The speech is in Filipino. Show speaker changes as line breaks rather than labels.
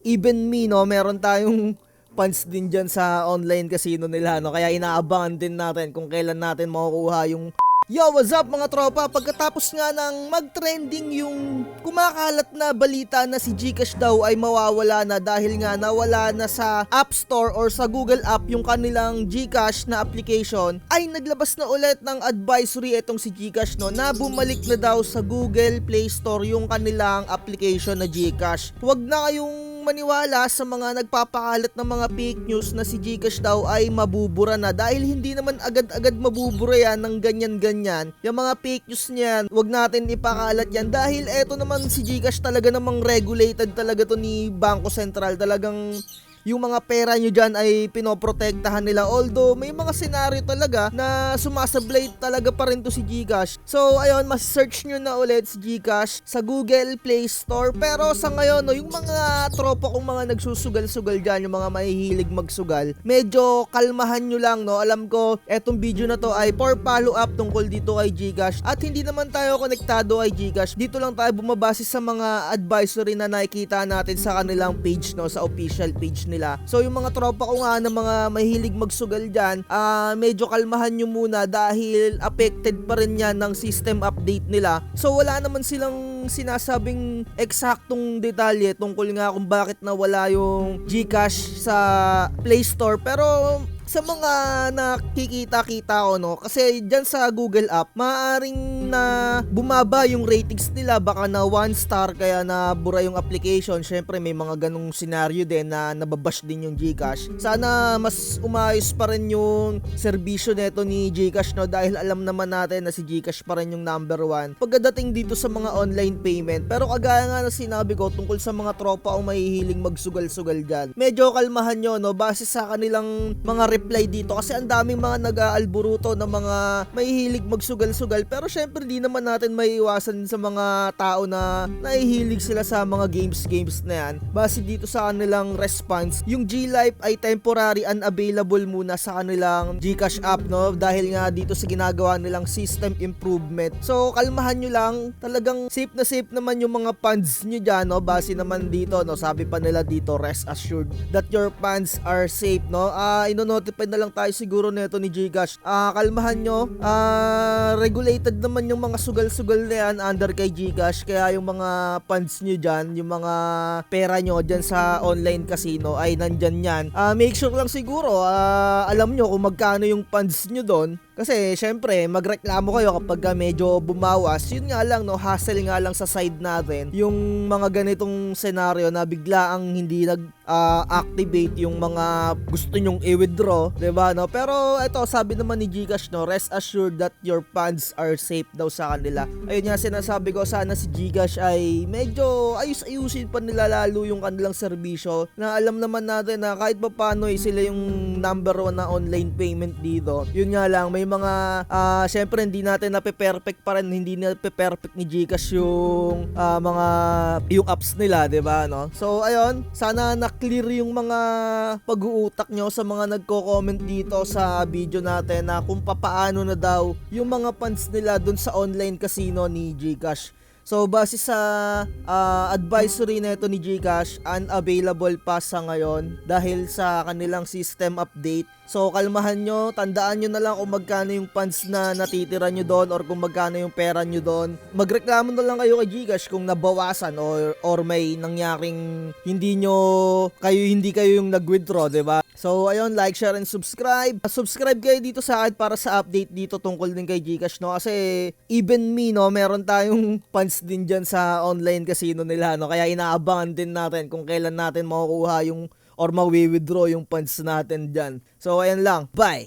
even me, no, meron tayong funds din dyan sa online casino nila, no? Kaya inaabangan din natin kung kailan natin makukuha yung... Yo, what's up mga tropa? Pagkatapos nga ng mag-trending yung kumakalat na balita na si GCash daw ay mawawala na dahil nga nawala na sa App Store or sa Google App yung kanilang GCash na application, ay naglabas na ulit ng advisory itong si GCash, no, na bumalik na daw sa Google Play Store yung kanilang application na GCash. Huwag na kayong maniwala sa mga nagpapakalat ng mga fake news na si GCash daw ay mabubura na dahil hindi naman agad-agad mabubura yan ng ganyan-ganyan. Yung mga fake news niyan, wag natin ipakalat yan dahil eto naman si GCash talaga namang regulated talaga to ni Bangko Sentral. Talagang yung mga pera nyo dyan ay pinoprotektahan nila, although may mga senaryo talaga na sumasablay talaga pa rin to si GCash. So ayun, mas search nyo na ulit si GCash sa Google Play Store. Pero sa ngayon, no, yung mga tropa kong mga nagsusugal-sugal dyan, yung mga mahihilig magsugal, medyo kalmahan nyo lang, no. Alam ko etong video na to ay for follow up tungkol dito kay GCash at hindi naman tayo konektado kay GCash. Dito lang tayo bumabase sa mga advisory na nakikita natin sa kanilang page, no, sa official page nila. So yung mga tropa ko nga na mga mahilig magsugal dyan, medyo kalmahan nyo muna dahil affected pa rin yan ng system update nila. So wala naman silang sinasabing eksaktong detalye tungkol nga kung bakit nawala yung GCash sa Play Store, pero sa mga nakikita-kita ko, no, kasi dyan sa Google App, maaaring na bumaba yung ratings nila, baka na 1 star kaya na bura yung application. Syempre may mga ganong senaryo din na nababash din yung GCash. Sana mas umayos pa rin yung serbisyo neto ni GCash, no, dahil alam naman natin na si GCash pa rin yung number 1 pagdating dito sa mga online payment. Pero kagaya nga na sinabi ko tungkol sa mga tropa o mahihiling magsugal-sugal dyan, medyo kalmahan nyo, no, base sa kanilang mga reply dito kasi ang daming mga nag-aalburuto na mga mahihilig magsugal-sugal, pero syempre di naman natin maiiwasan sa mga tao na nahihilig sila sa mga games na yan. Base dito sa kanilang response, yung G-Life ay temporary unavailable muna sa kanilang GCash app, no, dahil nga dito sa ginagawa nilang system improvement. So kalmahan nyo lang, talagang safe na safe naman yung mga funds nyo dyan, no, base naman dito, no, sabi pa nila dito, rest assured that your funds are safe, no. Ino-notify na lang tayo siguro nito ni GCash. Kalmahan nyo, regulated naman yung mga sugal-sugal na yan under kay GCash, kaya yung mga funds nyo dyan, yung mga pera nyo dyan sa online casino ay nandyan yan. Make sure lang siguro, alam nyo kung magkano yung funds nyo doon. Kasi syempre magreklamo kayo kapag medyo bumawas. Yun nga lang, no, hassle nga lang sa side natin yung mga ganitong senaryo na bigla ang hindi activate yung mga gusto nyong i-withdraw, 'di ba, no? Pero ito, sabi naman ni GCash, no, rest assured that your funds are safe daw sa kanila. Ayun nga sinasabi ko, sana si GCash ay medyo ayusin pa nila lalo yung kanilang serbisyo, na alam naman natin na kahit pa paano sila yung number 1 na online payment dito. Yun nga lang, may mga syempre hindi natin nape-perfect pa rin, hindi nape-perfect ni GCash yung mga yung apps nila, 'di ba, no? So ayun, sana na-clear yung mga pag-uutak nyo sa mga nagko-comment dito sa video natin na kung papaano na daw yung mga funds nila dun sa online casino ni GCash. So base sa advisory nito ni GCash, unavailable pa sa ngayon dahil sa kanilang system update. So kalmahan nyo, tandaan nyo na lang kung magkano yung funds na natitira nyo doon or kung magkano yung pera nyo doon. Magreklamo na lang kayo kay GCash kung nabawasan or may nangyaring hindi kayo yung nag-withdraw, 'di ba? So ayun, like, share and subscribe. Subscribe kayo dito sa akin para sa update dito tungkol din kay GCash, no, kasi even me, no, meron tayong funds din dyan sa online casino nila, no, kaya inaabangan din natin kung kailan natin makukuha yung or mawi-withdraw yung funds natin dyan. So ayan lang, bye!